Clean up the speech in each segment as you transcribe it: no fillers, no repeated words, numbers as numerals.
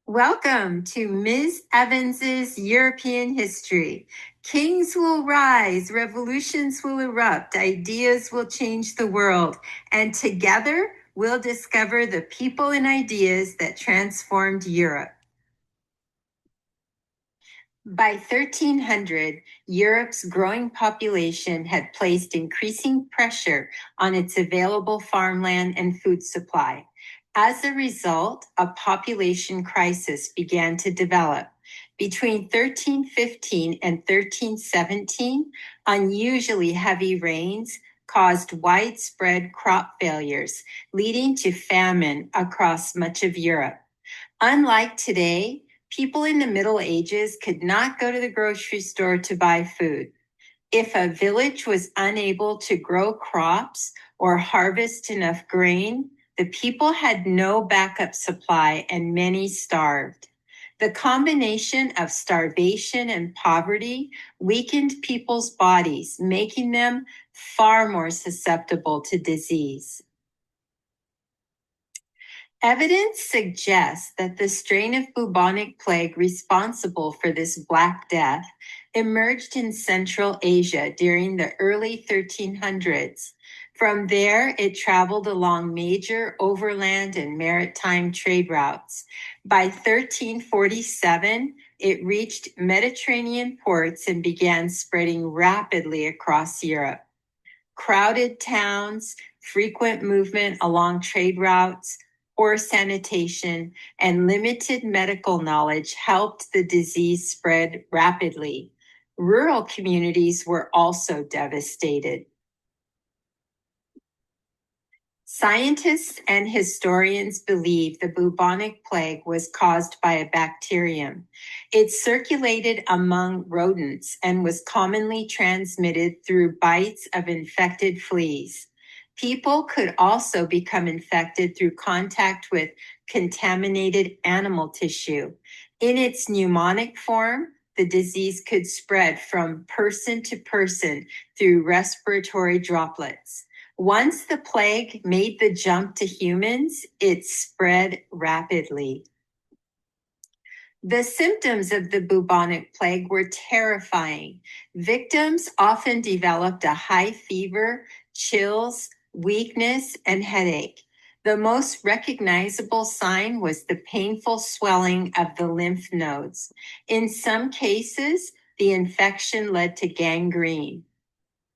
Welcome to Ms. Evans's European History. Kings will rise, revolutions will erupt, ideas will change the world, and together we'll discover the people and ideas that transformed Europe. By 1300, Europe's growing population had placed increasing pressure on its available farmland and food supply. As a result, a population crisis began to develop. Between 1315 and 1317, unusually heavy rains caused widespread crop failures, leading to famine across much of Europe. Unlike today, people in the Middle Ages could not go to the grocery store to buy food. If a village was unable to grow crops or harvest enough grain, the people had no backup supply and many starved. The combination of starvation and poverty weakened people's bodies, making them far more susceptible to disease. Evidence suggests that the strain of bubonic plague responsible for this Black Death emerged in Central Asia during the early 1300s. From there, it traveled along major overland and maritime trade routes. By 1347, it reached Mediterranean ports and began spreading rapidly across Europe. Crowded towns, frequent movement along trade routes, poor sanitation, and limited medical knowledge helped the disease spread rapidly. Rural communities were also devastated. Scientists and historians believe the bubonic plague was caused by a bacterium. It circulated among rodents and was commonly transmitted through bites of infected fleas. People could also become infected through contact with contaminated animal tissue. In its pneumonic form, the disease could spread from person to person through respiratory droplets. Once the plague made the jump to humans, it spread rapidly. The symptoms of the bubonic plague were terrifying. Victims often developed a high fever, chills, weakness, and headache. The most recognizable sign was the painful swelling of the lymph nodes. In some cases, the infection led to gangrene.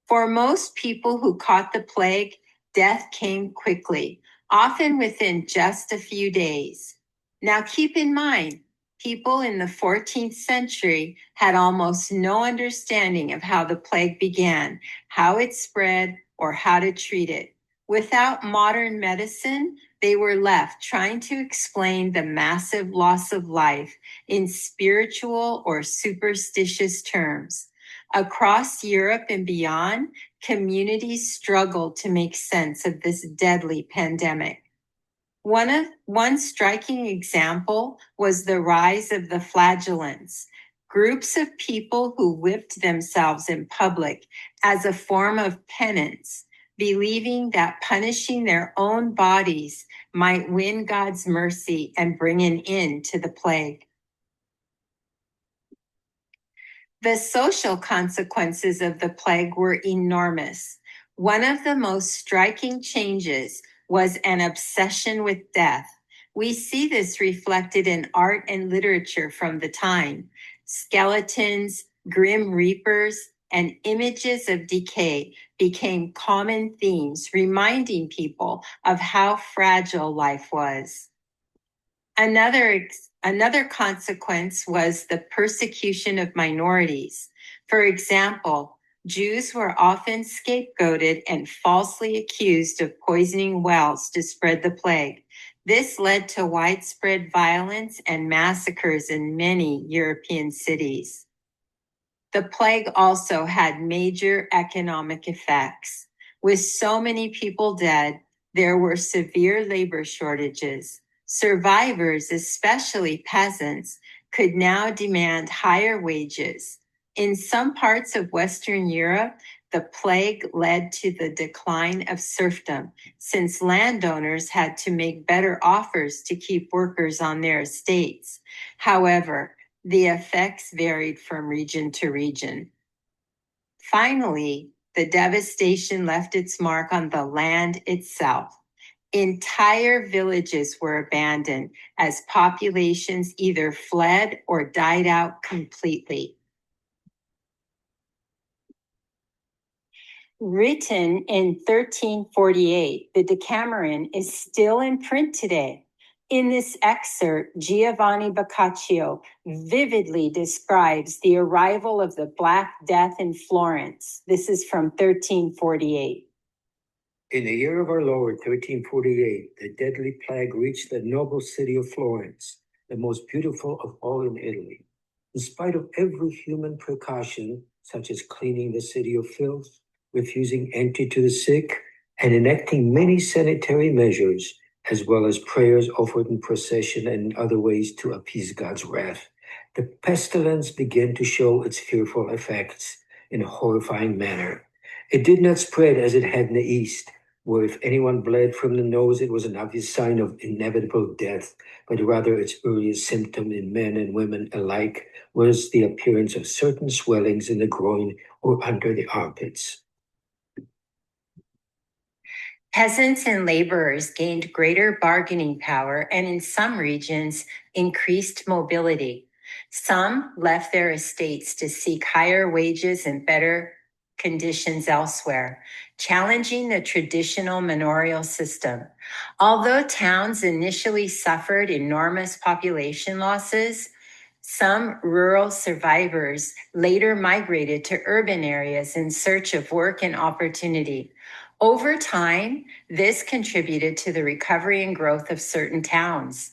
For most people who caught the plague, death came quickly, often within just a few days. Now keep in mind, people in the 14th century had almost no understanding of how the plague began, how it spread, or how to treat it. Without modern medicine, they were left trying to explain the massive loss of life in spiritual or superstitious terms. Across Europe and beyond, communities struggled to make sense of this deadly pandemic. One striking example was the rise of the flagellants, groups of people who whipped themselves in public as a form of penance, believing that punishing their own bodies might win God's mercy and bring an end to the plague. The social consequences of the plague were enormous. One of the most striking changes was an obsession with death. We see this reflected in art and literature from the time. Skeletons, grim reapers, and images of decay became common themes, reminding people of how fragile life was. Another consequence was the persecution of minorities. For example, Jews were often scapegoated and falsely accused of poisoning wells to spread the plague. This led to widespread violence and massacres in many European cities. The plague also had major economic effects. With so many people dead, there were severe labor shortages. Survivors, especially peasants, could now demand higher wages. In some parts of Western Europe, The plague led to the decline of serfdom, since landowners had to make better offers to keep workers on their estates. However, the effects varied from region to region. Finally, the devastation left its mark on the land itself. Entire villages were abandoned as populations either fled or died out completely. Written in 1348, the Decameron is still in print today. In this excerpt, Giovanni Boccaccio vividly describes the arrival of the Black Death in Florence. This is from 1348. In the year of our Lord, 1348, the deadly plague reached the noble city of Florence, the most beautiful of all in Italy. In spite of every human precaution, such as cleaning the city of filth, refusing entry to the sick, and enacting many sanitary measures, as well as prayers offered in procession and other ways to appease God's wrath, the pestilence began to show its fearful effects in a horrifying manner. It did not spread as it had in the East, where if anyone bled from the nose, it was an obvious sign of inevitable death, but rather its earliest symptom in men and women alike was the appearance of certain swellings in the groin or under the armpits. Peasants and laborers gained greater bargaining power and in some regions increased mobility. Some left their estates to seek higher wages and better conditions elsewhere, challenging the traditional manorial system. Although towns initially suffered enormous population losses, some rural survivors later migrated to urban areas in search of work and opportunity. Over time, this contributed to the recovery and growth of certain towns.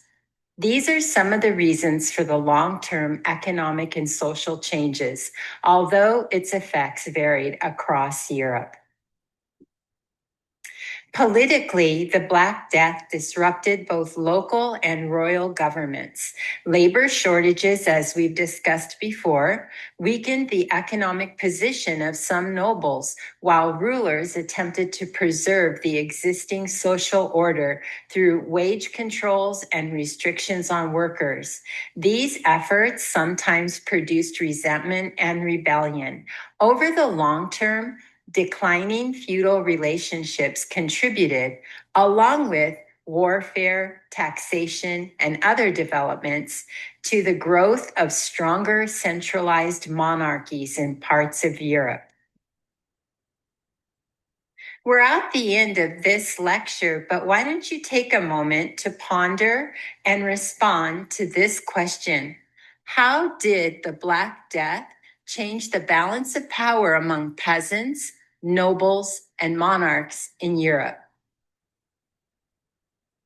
These are some of the reasons for the long-term economic and social changes, although its effects varied across Europe. Politically, the Black Death disrupted both local and royal governments. Labor shortages, as we've discussed before, weakened the economic position of some nobles, while rulers attempted to preserve the existing social order through wage controls and restrictions on workers. These efforts sometimes produced resentment and rebellion. Over the long term, declining feudal relationships contributed, along with warfare, taxation, and other developments, to the growth of stronger centralized monarchies in parts of Europe. We're at the end of this lecture, but why don't you take a moment to ponder and respond to this question? How did the Black Death change the balance of power among peasants, nobles, and monarchs in Europe?